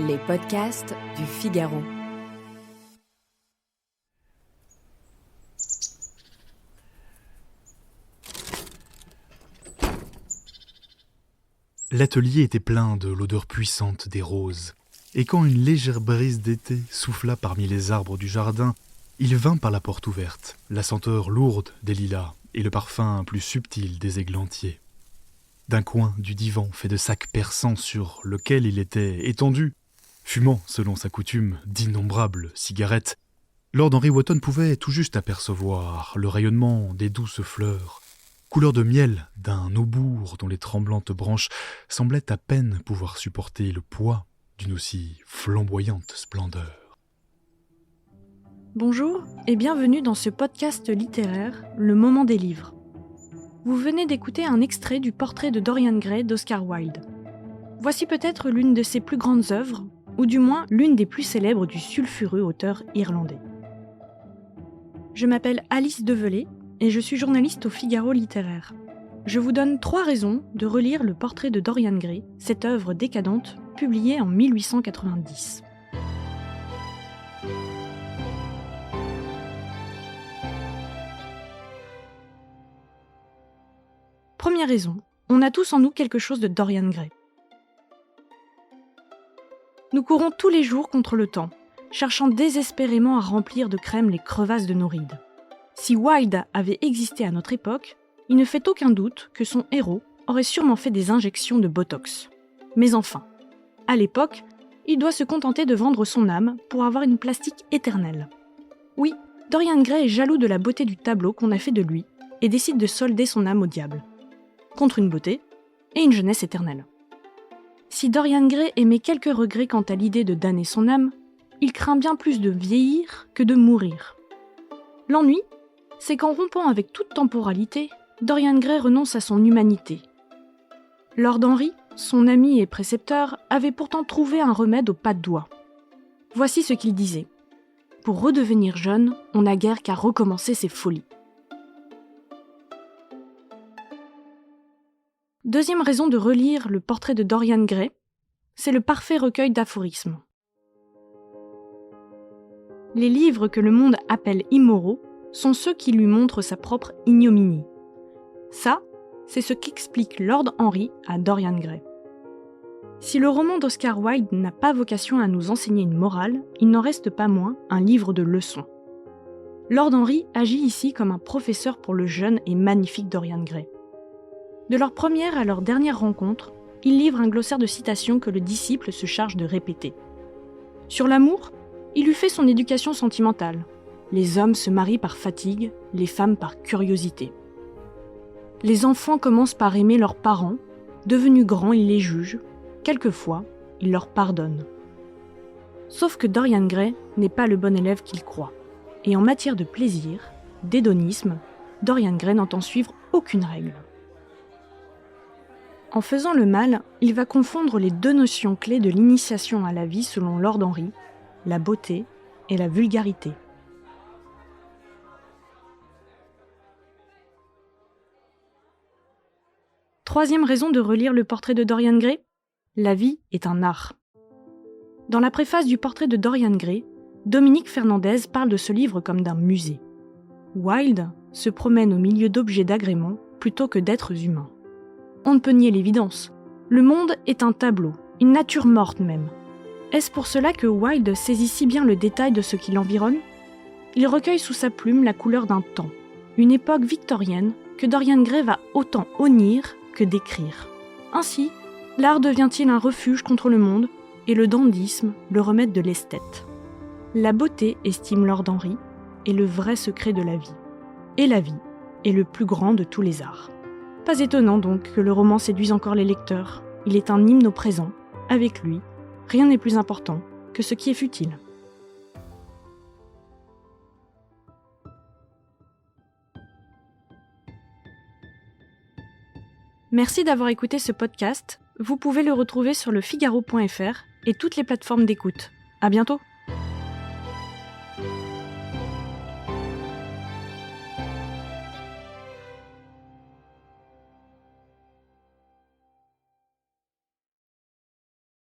Les podcasts du Figaro. L'atelier était plein de l'odeur puissante des roses, et quand une légère brise d'été souffla parmi les arbres du jardin, il vint par la porte ouverte, la senteur lourde des lilas et le parfum plus subtil des églantiers. D'un coin du divan fait de sacs persans sur lequel il était étendu, fumant, selon sa coutume, d'innombrables cigarettes, Lord Henry Wotton pouvait tout juste apercevoir le rayonnement des douces fleurs, couleur de miel d'un aubour dont les tremblantes branches semblaient à peine pouvoir supporter le poids d'une aussi flamboyante splendeur. Bonjour et bienvenue dans ce podcast littéraire, Le Moment des livres. Vous venez d'écouter un extrait du Portrait de Dorian Gray d'Oscar Wilde. Voici peut-être l'une de ses plus grandes œuvres, ou du moins l'une des plus célèbres du sulfureux auteur irlandais. Je m'appelle Alice Develay et je suis journaliste au Figaro littéraire. Je vous donne 3 raisons de relire Le Portrait de Dorian Gray, cette œuvre décadente publiée en 1890. Première raison, on a tous en nous quelque chose de Dorian Gray. Nous courons tous les jours contre le temps, cherchant désespérément à remplir de crème les crevasses de nos rides. Si Wilde avait existé à notre époque, il ne fait aucun doute que son héros aurait sûrement fait des injections de Botox. Mais enfin, à l'époque, il doit se contenter de vendre son âme pour avoir une plastique éternelle. Oui, Dorian Gray est jaloux de la beauté du tableau qu'on a fait de lui et décide de solder son âme au diable, contre une beauté et une jeunesse éternelle. Si Dorian Gray émet quelques regrets quant à l'idée de damner son âme, il craint bien plus de vieillir que de mourir. L'ennui, c'est qu'en rompant avec toute temporalité, Dorian Gray renonce à son humanité. Lord Henry, son ami et précepteur, avait pourtant trouvé un remède au pas de doigt. Voici ce qu'il disait. « Pour redevenir jeune, on n'a guère qu'à recommencer ses folies. » Deuxième raison de relire Le Portrait de Dorian Gray, c'est le parfait recueil d'aphorismes. Les livres que le monde appelle immoraux sont ceux qui lui montrent sa propre ignominie. Ça, c'est ce qu'explique Lord Henry à Dorian Gray. Si le roman d'Oscar Wilde n'a pas vocation à nous enseigner une morale, il n'en reste pas moins un livre de leçons. Lord Henry agit ici comme un professeur pour le jeune et magnifique Dorian Gray. De leur première à leur dernière rencontre, il livre un glossaire de citations que le disciple se charge de répéter. Sur l'amour, il lui fait son éducation sentimentale. Les hommes se marient par fatigue, les femmes par curiosité. Les enfants commencent par aimer leurs parents, devenus grands, ils les jugent, quelquefois, ils leur pardonnent. Sauf que Dorian Gray n'est pas le bon élève qu'il croit. Et en matière de plaisir, d'hédonisme, Dorian Gray n'entend suivre aucune règle. En faisant le mal, il va confondre les 2 notions clés de l'initiation à la vie selon Lord Henry, la beauté et la vulgarité. Troisième raison de relire Le Portrait de Dorian Gray, la vie est un art. Dans la préface du Portrait de Dorian Gray, Dominique Fernandez parle de ce livre comme d'un musée. Wilde se promène au milieu d'objets d'agrément plutôt que d'êtres humains. On ne peut nier l'évidence. Le monde est un tableau, une nature morte même. Est-ce pour cela que Wilde saisit si bien le détail de ce qui l'environne ? Il recueille sous sa plume la couleur d'un temps, une époque victorienne que Dorian Gray va autant honnir que décrire. Ainsi, l'art devient-il un refuge contre le monde et le dandysme le remède de l'esthète. La beauté, estime Lord Henry, est le vrai secret de la vie. Et la vie est le plus grand de tous les arts. Pas étonnant donc que le roman séduise encore les lecteurs. Il est un hymne au présent. Avec lui, rien n'est plus important que ce qui est futile. Merci d'avoir écouté ce podcast. Vous pouvez le retrouver sur lefigaro.fr et toutes les plateformes d'écoute. À bientôt!